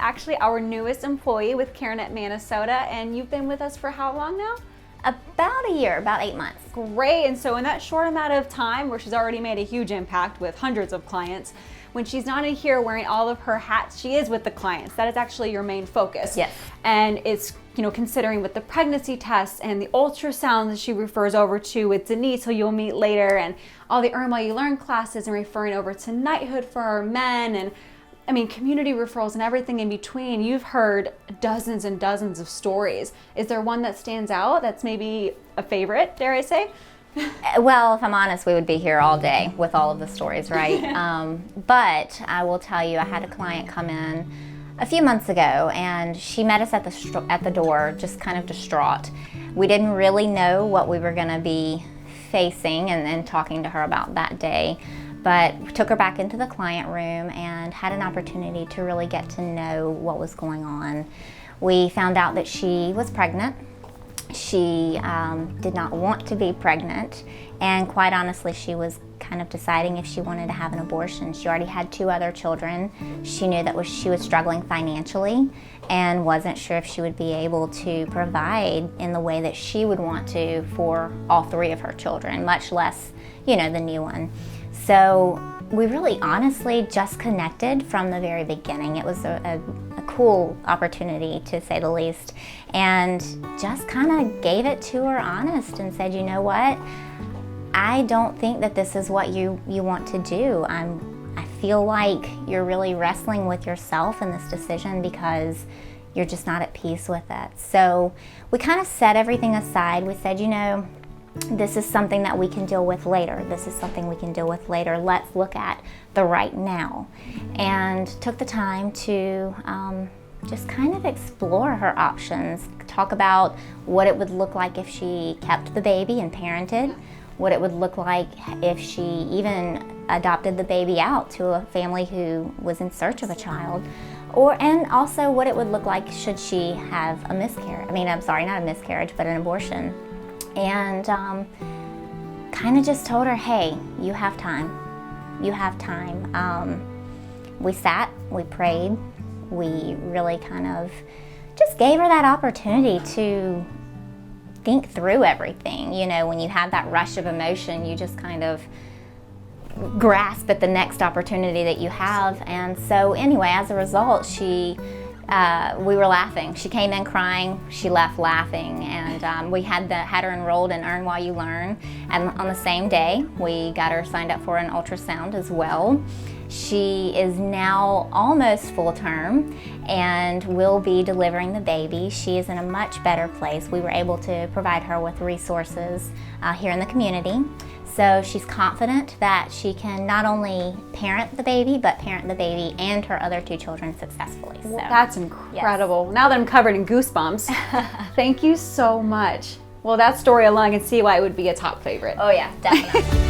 actually our newest employee with CareNet Minnesota, and you've been with us for how long now? About a year, about 8 months. Great, and so in that short amount of time where she's already made a huge impact with hundreds of clients, when she's not in here wearing all of her hats, she is with the clients. That is actually your main focus. Yes. And it's, considering with the pregnancy tests and the ultrasounds that she refers over to with Denise, who you'll meet later, and all the Earn While You Learn classes and referring over to knighthood for our men, and community referrals and everything in between. You've heard dozens and dozens of stories. Is there one that stands out that's maybe a favorite, dare I say? Well, if I'm honest, we would be here all day with all of the stories, right? But I will tell you, I had a client come in a few months ago, and she met us at the door, just kind of distraught. We didn't really know what we were going to be facing and talking to her about that day. But we took her back into the client room and had an opportunity to really get to know what was going on. We found out that she was pregnant. She did not want to be pregnant, and quite honestly, she was kind of deciding if she wanted to have an abortion. She already had 2 other children. She knew that she was struggling financially and wasn't sure if she would be able to provide in the way that she would want to for all 3 of her children, much less, the new one. So we really honestly just connected from the very beginning. It was a cool opportunity, to say the least, and just kind of gave it to her honest and said, you know what, I don't think that this is what you want to do. I feel like you're really wrestling with yourself in this decision because you're just not at peace with it. So we kind of set everything aside. We said, this is something that we can deal with later. This is something we can deal with later. Let's look at the right now. And took the time to just kind of explore her options, talk about what it would look like if she kept the baby and parented, what it would look like if she even adopted the baby out to a family who was in search of a child, and also what it would look like should she have a miscarriage. Not a miscarriage, but an abortion. And kind of just told her, hey, you have time. You have time. We sat, we prayed, we really kind of just gave her that opportunity to think through everything. When you have that rush of emotion, you just kind of grasp at the next opportunity that you have. And so anyway, as a result, we were laughing. She came in crying, she left laughing, and we had her enrolled in Earn While You Learn, and on the same day we got her signed up for an ultrasound as well. She is now almost full term and will be delivering the baby. She is in a much better place. We were able to provide her with resources here in the community. So she's confident that she can not only parent the baby, but parent the baby and her other 2 children successfully. So, well, that's incredible. Yes. Now that I'm covered in goosebumps, thank you so much. Well, that story alone, I can see why it would be a top favorite. Oh yeah, definitely.